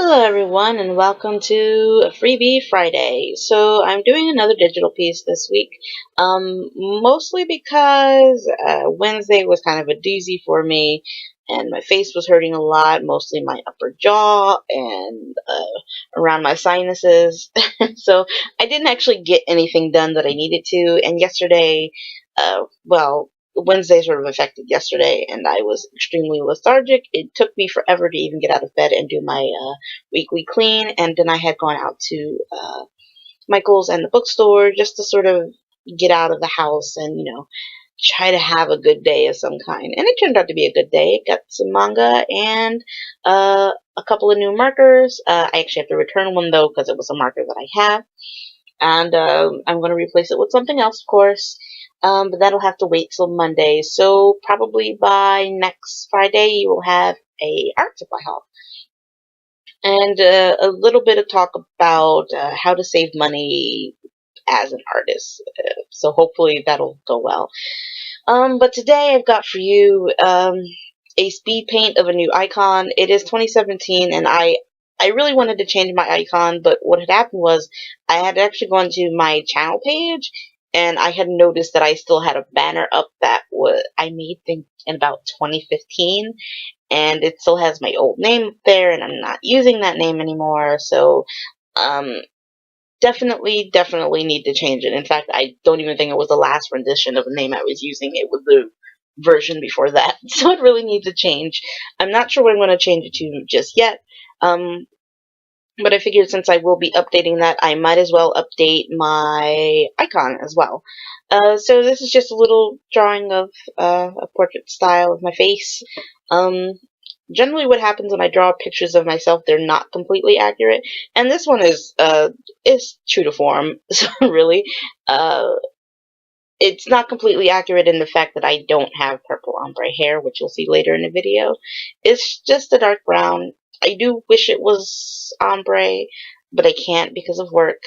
Hello everyone and welcome to a Freebie Friday. So I'm doing another digital piece this week, mostly because Wednesday was kind of a doozy for me and my face was hurting a lot, mostly my upper jaw and around my sinuses. So I didn't actually get anything done that I needed to, and yesterday, Wednesday sort of affected yesterday, and I was extremely lethargic. It took me forever to even get out of bed and do my weekly clean, and then I had gone out to Michael's and the bookstore just to sort of get out of the house and, try to have a good day of some kind. And it turned out to be a good day. Got some manga and a couple of new markers. I actually have to return one though because it was a marker that I have. And I'm going to replace it with something else, of course. But that'll have to wait till Monday. So probably by next Friday you will have a art supply haul and a little bit of talk about how to save money as an artist. So hopefully that'll go well. But today I've got for you a speed paint of a new icon. It is 2017, and I really wanted to change my icon, but what had happened was I had actually gone to my channel page, and I had noticed that I still had a banner up that I made in about 2015, and it still has my old name up there, and I'm not using that name anymore. So um, definitely need to change it. In fact, I don't even think it was the last rendition of the name I was using. It was the version before that. So it really needs to change. I'm not sure what I'm going to change it to just yet. But I figured since I will be updating that, I might as well update my icon as well. So this is just a little drawing of a portrait style of my face. Um, Generally what happens when I draw pictures of myself, they're not completely accurate, and this one is true to form. So really, uh, it's not completely accurate in the fact that I don't have purple ombre hair, which you'll see later in the video. It's just a dark brown. I do wish it was ombre, but I can't because of work.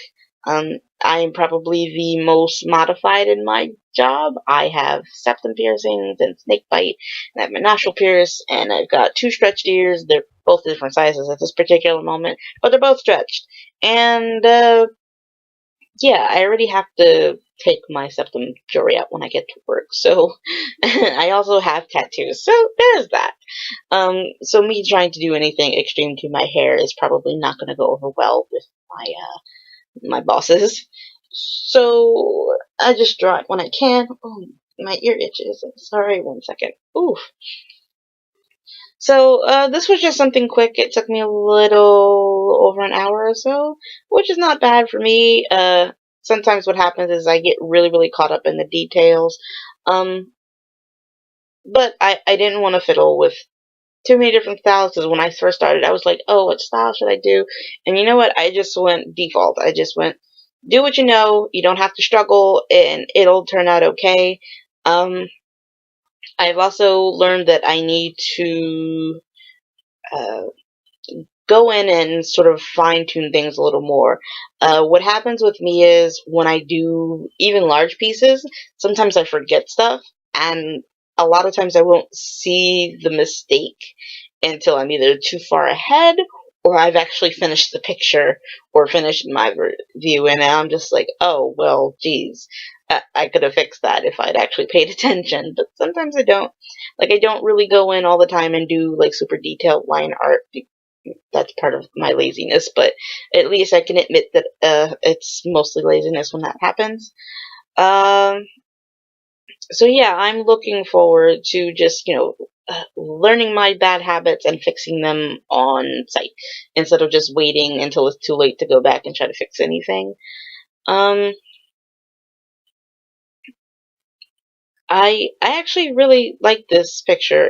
I'm probably the most modified in my job. I have septum piercings and snake bite, and I have my nostril pierced, and I've got two stretched ears. They're both different sizes at this particular moment, but they're both stretched. And yeah, I already have to take my septum jury out when I get to work. So I also have tattoos. So there's that. So me trying to do anything extreme to my hair is probably not going to go over well with my bosses. So I just draw it when I can. Oh, my ear itches. I'm sorry. 1 second. Oof. So this was just something quick. It took me a little over an hour or so, which is not bad for me. Sometimes what happens is I get really caught up in the details. Um, but I didn't want to fiddle with too many different styles because when I first started, I was like, oh, what style should I do? And you know what? I just went default. I just went, do what you know. You don't have to struggle, and it'll turn out okay. Um, I've also learned that I need to uh, go in and sort of fine tune things a little more. What happens with me is when I do even large pieces, sometimes I forget stuff, and a lot of times I won't see the mistake until I'm either too far ahead or I've actually finished the picture or finished my view, and I'm just like, oh, well, geez. I could have fixed that if I'd actually paid attention, but sometimes I don't. Like, I don't really go in all the time and do, like, super detailed line art. That's part of my laziness, but at least I can admit that it's mostly laziness when that happens. Um, so yeah, I'm looking forward to just, learning my bad habits and fixing them on site instead of just waiting until it's too late to go back and try to fix anything. Um, I actually really like this picture.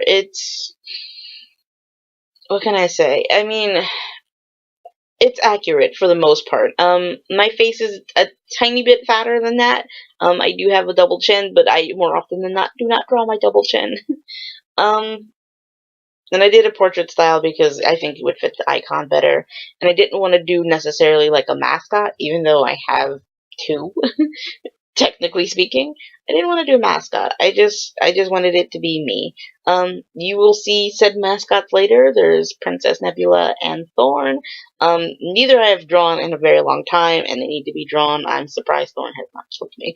What can I say? I mean, it's accurate for the most part. My face is a tiny bit fatter than that. I do have a double chin, but I more often than not do not draw my double chin. um, and I did a portrait style because I think it would fit the icon better. And I didn't want to do necessarily like a mascot, even though I have two. technically speaking. I didn't want to do a mascot. I just wanted it to be me. You will see said mascots later. There's Princess Nebula and Thorn. Neither I have drawn in a very long time, and they need to be drawn. I'm surprised Thorn has not killed me,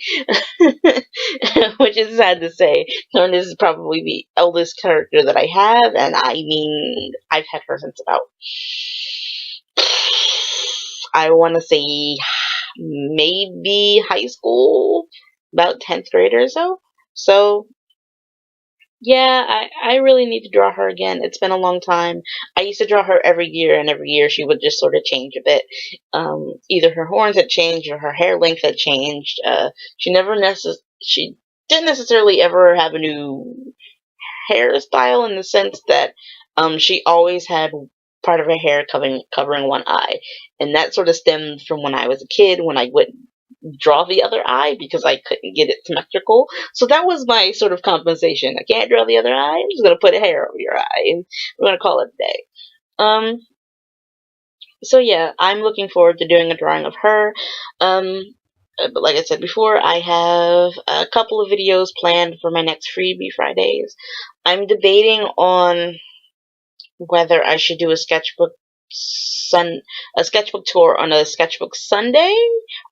which is sad to say. Thorn is probably the eldest character that I have, and I mean, I've had her since about, I want to say, maybe high school, about 10th grade or so. So, yeah, I really need to draw her again. It's been a long time. I used to draw her every year, and every year she would just sort of change a bit. Either her horns had changed or her hair length had changed. She didn't necessarily ever have a new hairstyle in the sense that she always had part of her hair covering one eye, and that sort of stemmed from when I was a kid, when I would draw the other eye because I couldn't get it symmetrical. So that was my sort of compensation. I can't draw the other eye. I'm just gonna put a hair over your eye, and we're gonna call it a day. So yeah, I'm looking forward to doing a drawing of her. But like I said before, I have a couple of videos planned for my next freebie Fridays. I'm debating on whether I should do a sketchbook tour on a sketchbook Sunday,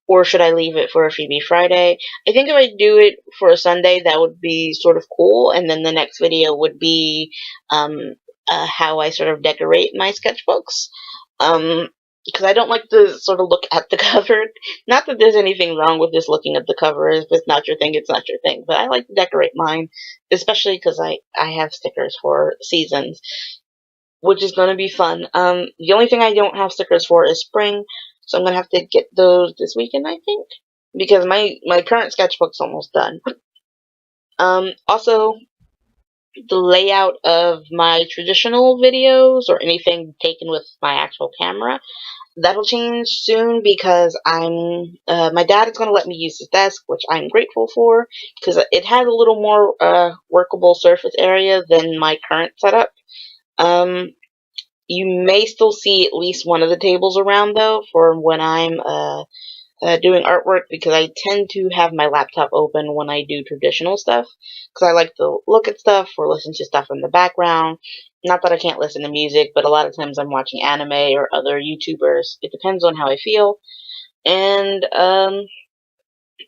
or should I leave it for a freebie Friday. I think if I do it for a Sunday, that would be sort of cool, and then the next video would be how I sort of decorate my sketchbooks. Because I don't like to sort of look at the cover. Not that there's anything wrong with just looking at the cover. If it's not your thing, it's not your thing. But I like to decorate mine, especially because I have stickers for seasons, which is going to be fun. The only thing I don't have stickers for is spring, so I'm going to have to get those this weekend, I think, because my current sketchbook's almost done. Also, the layout of my traditional videos, or anything taken with my actual camera, that'll change soon, because my dad is going to let me use his desk, which I'm grateful for, because it has a little more workable surface area than my current setup. You may still see at least one of the tables around, though, for when I'm doing artwork, because I tend to have my laptop open when I do traditional stuff, because I like to look at stuff or listen to stuff in the background. Not that I can't listen to music, but a lot of times I'm watching anime or other YouTubers. It depends on how I feel. And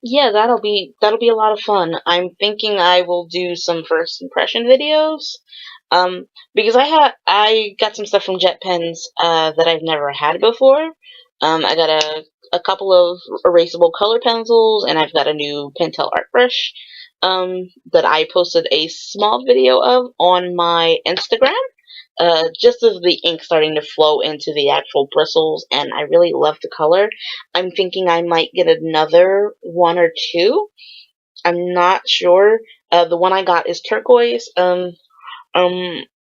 yeah, that'll be a lot of fun. I'm thinking I will do some first impression videos. Because I got some stuff from JetPens that I've never had before. I got a couple of erasable color pencils, and I've got a new Pentel art brush that I posted a small video of on my Instagram. Just of the ink starting to flow into the actual bristles, and I really love the color. I'm thinking I might get another one or two. I'm not sure. The one I got is turquoise. Um,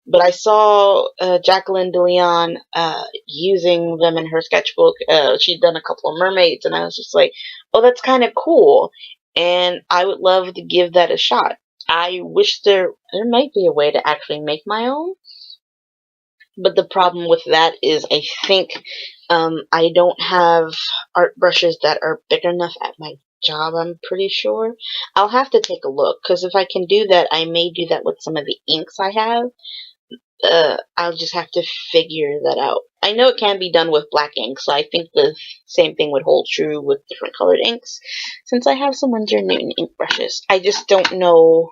but I saw Jacqueline DeLeon using them in her sketchbook. She'd done a couple of mermaids, and I was just like, oh, that's kind of cool. And I would love to give that a shot. I wish there might be a way to actually make my own. But the problem with that is I think I don't have art brushes that are big enough at my job, I'm pretty sure. I'll have to take a look, because if I can do that, I may do that with some of the inks I have. I'll just have to figure that out. I know it can be done with black ink, so I think the same thing would hold true with different colored inks, since I have some Winsor and Newton ink brushes. I just don't know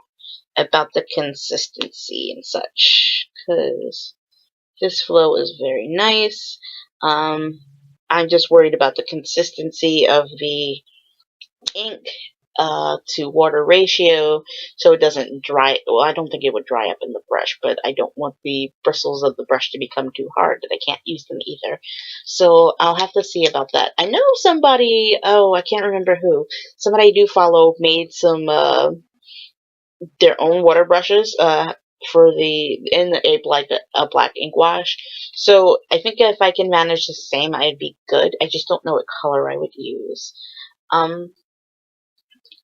about the consistency and such, because this flow is very nice. I'm just worried about the consistency of the ink to water ratio, so it doesn't dry. Well, I don't think it would dry up in the brush, but I don't want the bristles of the brush to become too hard that I can't use them either. So I'll have to see about that. I know somebody, oh, I can't remember who, somebody I do follow made some their own water brushes for a black ink wash. So I think if I can manage the same, I'd be good. I just don't know what color I would use.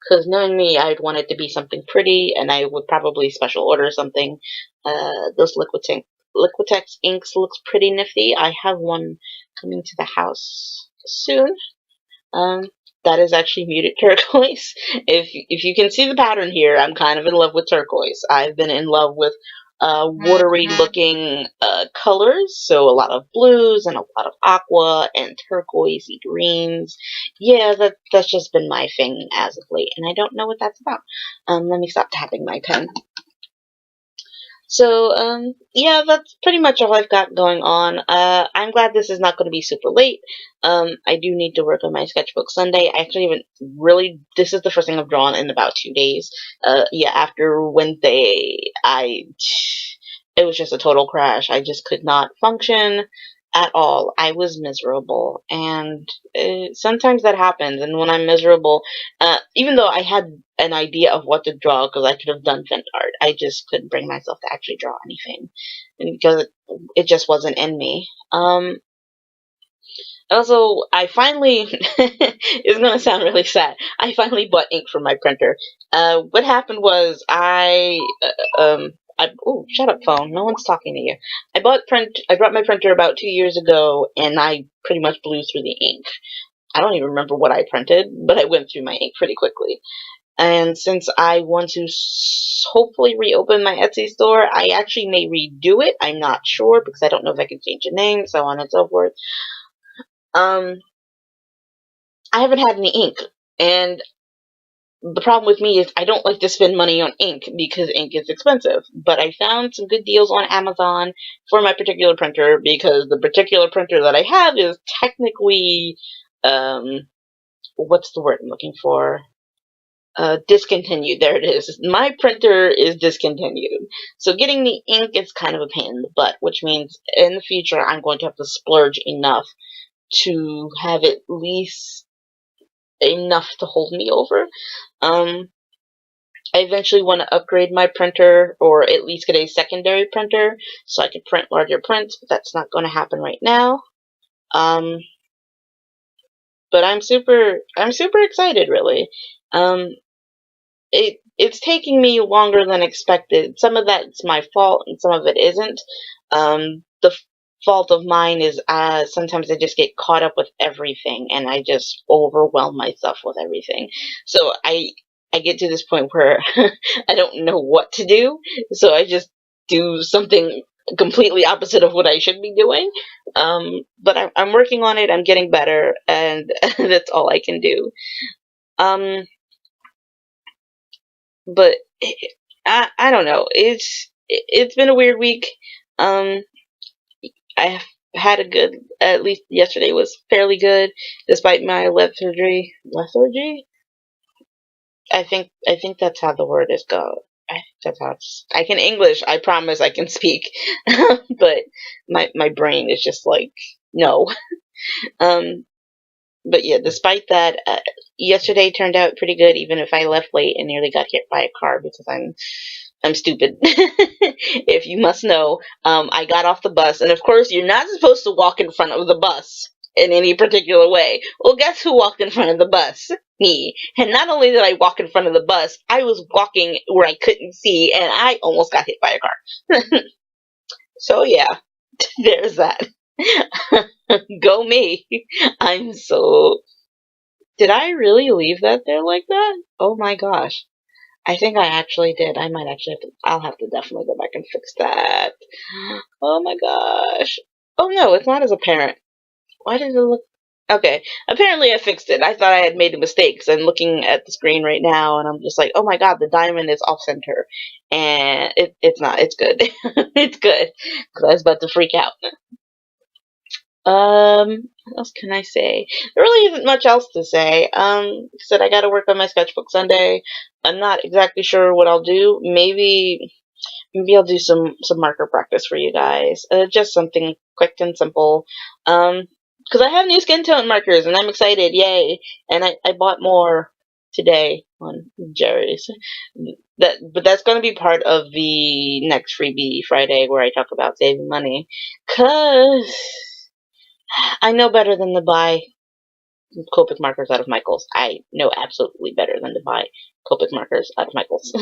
Because knowing me, I'd want it to be something pretty, and I would probably special order something. Those Liquitex inks looks pretty nifty. I have one coming to the house soon. that is actually muted turquoise. If you can see the pattern here, I'm kind of in love with turquoise. I've been in love with watery looking colors, so a lot of blues and a lot of aqua and turquoisey greens. Yeah, that's just been my thing as of late, and I don't know what that's about. Let me stop tapping my pen. So, yeah, that's pretty much all I've got going on. I'm glad this is not going to be super late. I do need to work on my sketchbook Sunday. I actually haven't really, this is the first thing I've drawn in about 2 days. Yeah, after Wednesday, it was just a total crash. I just could not function at all. I was miserable, and sometimes that happens. And when I'm miserable, even though I had an idea of what to draw, because I could have done vent art, I just couldn't bring myself to actually draw anything, and because it just wasn't in me. Also, I finally, it's gonna sound really sad, I finally bought ink for my printer. What happened was oh, shut up, phone. No one's talking to you. I brought my printer about 2 years ago, and I pretty much blew through the ink. I don't even remember what I printed, but I went through my ink pretty quickly. And since I want to hopefully reopen my Etsy store, I actually may redo it. I'm not sure, because I don't know if I can change the name, so on and so forth. I haven't had any ink, and the problem with me is I don't like to spend money on ink because ink is expensive. But I found some good deals on Amazon for my particular printer, because the particular printer that I have is technically, what's the word I'm looking for? Discontinued. There it is. My printer is discontinued. So getting the ink is kind of a pain in the butt, which means in the future I'm going to have to splurge enough to have at least enough to hold me over. I eventually want to upgrade my printer, or at least get a secondary printer so I can print larger prints, but that's not going to happen right now. But I'm super excited, really. It's taking me longer than expected. Some of that's my fault, and some of it isn't. The fault of mine is sometimes I just get caught up with everything, and I just overwhelm myself with everything. So I get to this point where I don't know what to do, so I just do something completely opposite of what I should be doing. But I'm working on it. I'm getting better, and that's all I can do. But I don't know. It's been a weird week. I had a good, at least yesterday was fairly good, despite my lethargy. Lethargy? I think that's how the word is go. I think that's how I can English. I promise I can speak, but my brain is just like no. But yeah, despite that, yesterday turned out pretty good, even if I left late and nearly got hit by a car because I'm stupid. If you must know, I got off the bus, and of course you're not supposed to walk in front of the bus in any particular way. Well, guess who walked in front of the bus? Me. And not only did I walk in front of the bus, I was walking where I couldn't see, and I almost got hit by a car. So yeah, there's that. Go me. I'm so... Did I really leave that there like that? Oh my gosh. I think I actually did. I might actually have to... I'll have to definitely go back and fix that. Oh my gosh. Oh no, it's not as apparent. Why did it look... Okay, apparently I fixed it. I thought I had made a mistake, because I'm looking at the screen right now, and I'm just like, oh my god, the diamond is off-center. And it's not. It's good. It's good. Because I was about to freak out. What else can I say? There really isn't much else to say. Said I gotta work on my sketchbook Sunday. I'm not exactly sure what I'll do. Maybe I'll do some marker practice for you guys. Just something quick and simple. Because I have new skin tone markers, and I'm excited. Yay! And I bought more today on Jerry's. But that's going to be part of the next freebie Friday, where I talk about saving money. 'Cause I know better than to buy Copic markers out of Michaels. I know absolutely better than to buy Copic markers out of Michaels.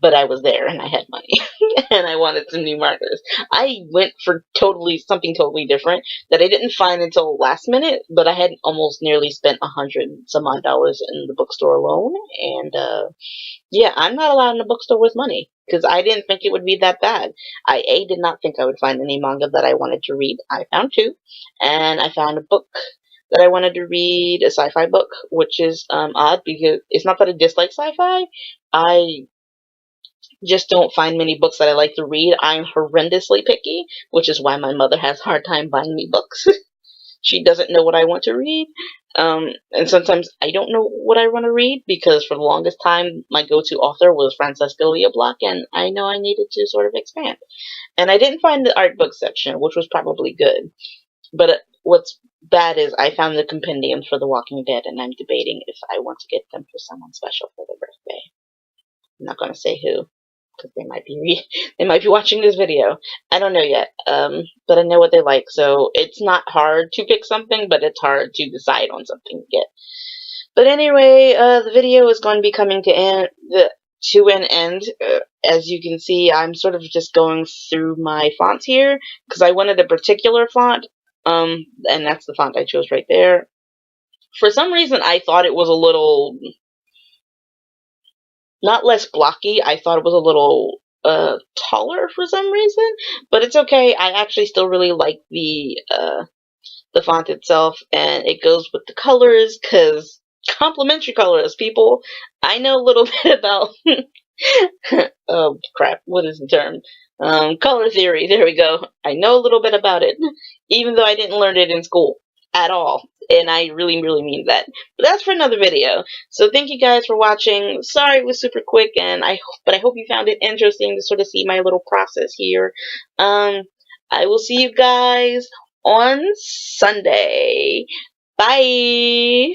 But I was there and I had money and I wanted some new markers. I went for something totally different that I didn't find until last minute, but I had almost nearly spent $100-some-odd in the bookstore alone. And yeah, I'm not allowed in a bookstore with money because I didn't think it would be that bad. I did not think I would find any manga that I wanted to read. I found two, and I found a book that I wanted to read, a sci-fi book, which is odd because it's not that I dislike sci-fi. I just don't find many books that I like to read. I'm horrendously picky, which is why my mother has a hard time buying me books. She doesn't know what I want to read. And sometimes I don't know what I want to read because for the longest time my go-to author was Francesca Leoblock, and I know I needed to sort of expand. And I didn't find the art book section, which was probably good. But what's bad is I found the compendiums for The Walking Dead, and I'm debating if I want to get them for someone special for their birthday. I'm not going to say who, because they might be watching this video. I don't know yet, but I know what they like, so it's not hard to pick something, but it's hard to decide on something to get. But anyway, the video is going to be coming to an end. As you can see, I'm sort of just going through my fonts here because I wanted a particular font, and that's the font I chose right there. For some reason, I thought it was a little, not less blocky, I thought it was a little taller for some reason, but it's okay. I actually still really like the font itself, and it goes with the colors, because complementary colors, people. I know a little bit about oh crap, what is the term? Color theory, there we go. I know a little bit about it, even though I didn't learn it in school at all, and I really, really mean that. But that's for another video. So thank you guys for watching. Sorry it was super quick, but I hope you found it interesting to sort of see my little process here. I will see you guys on Sunday. Bye!